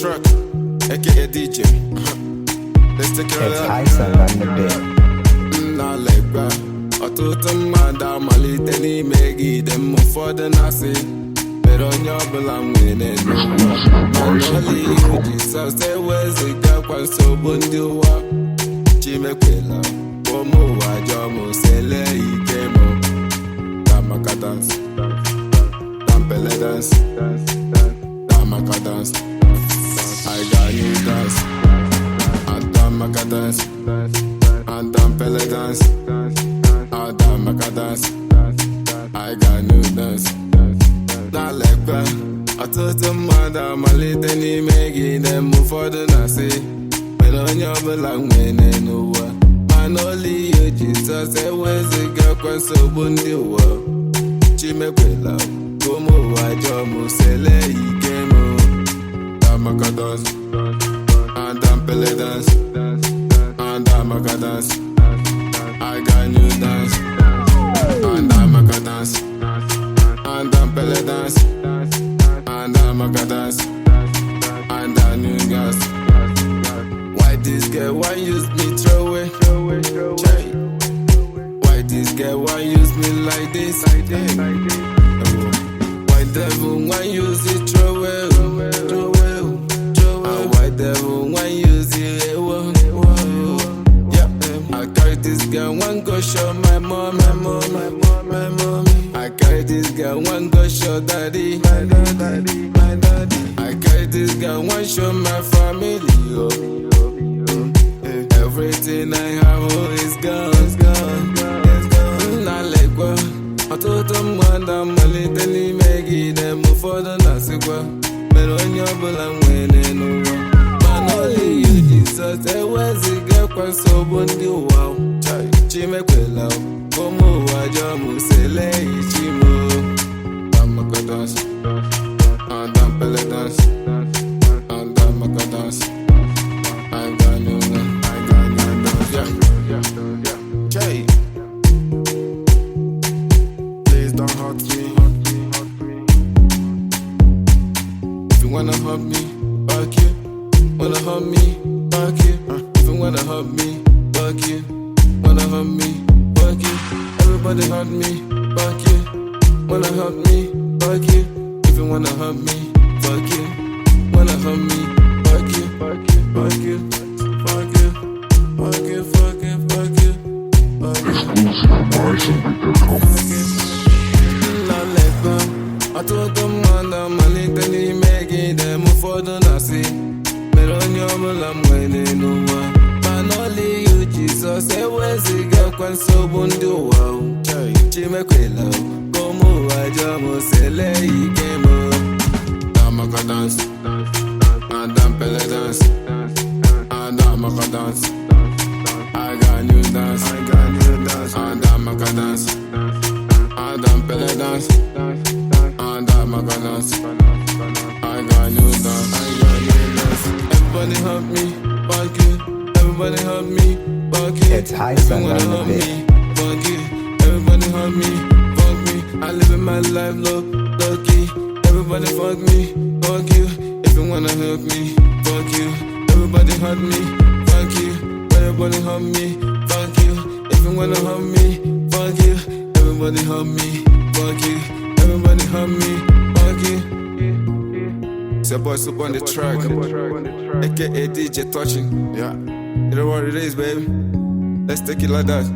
track, aka DJ. Let's take it It's Tyson on the beat. Nalekwa, ọtụtụ mmadụ amalite n'ime gị dị m ụfọdụ na-asị mere onye ọbụla nwere n'ụwa mana ọlị ihu Jizọs ewezụgakwa nsogbu ndị ụwa Chimekwela ụmụ ụwa jọọ m sele ike m Damaka dance, dampele dance, damaka dance I got new dance, and damaka dance and dampele dance, and damaka dance I got new dance Nalekwa, ọtụtụ mmadụ amalite n'ime gị dị m ụfọdụ na-asị mere onye ọbụla nwere n'ụwa mana olu ihe Jizọs ewezụgakwa nsogbu ndị ụwa Chimekwela ụmụ ụwa jọọ m sele ike m Damaka dance, and dampele dance, and damaka dance I got new dance, and damaka dance, and dampele dance, and damaka dance and a new gas. Why this girl want use me throw away? Why this girl want use me like this? Why devil want use it throw away? Why devil want use it? Yeah, I carry this girl one go show my mom, I carry this girl one go show daddy, my daddy. I carry this girl one show my family, Everything I have is gone. Nalekwa, ọtụtụ mmadụ amalite n'ime gị dị m ụfọdụ na-asịkwa mere onye ọbụla nwere n'ụwa mana olu ihe Jizọs ewezụgakwa nsogbu ndị ụwa Chimekwela ụmụ ụwa jọọ m sele ichi m Damaka dance, and dampele dance, and damaka dance I got new dance, yeah. Jay, please don't hurt me. If you wanna hurt me, fuck you. Wanna hurt me, fuck you. If you wanna hurt me, fuck you. Wanna hurt me, fuck you. Everybody hurt me, fuck you. Wanna hurt me, fuck you. If you wanna hurt me, fuck you. Wanna hurt me, fuck you. Fuck you, fuck you, fuck you, fuck you, fuck you, fuck you. Nalekwa, ọtụtụ mmadụ amalite n'ime gị dị m ụfọdụ na-asị mere onye ọbụla nwere n'ụwa mana olu ihe Jizọs ewezụgakwa nsogbu ndị ụwa Chimekwela ụmụ ụwa jọọ m sele ike m Damaka dance, and dampele dance, and damaka dance I got new dance, and damaka dance, and dampele dance, and damaka dance I got new dance, Everybody help me, fuck you. Everybody help me, fuck you. It's Tyson on the help beat. me, fuck you. Everybody help me, fuck me. I live in my life low key. Everybody fuck me, fuck you. If you wanna help me, fuck you. Everybody hurt me, fuck you. Everybody help me, fuck you. If you wanna help me, fuck you. Everybody help me, fuck you. Everybody help me, fuck you. It's your boy Soup on the track, aka DJ Touching. Yeah, you know what it is, baby. Let's take it like that.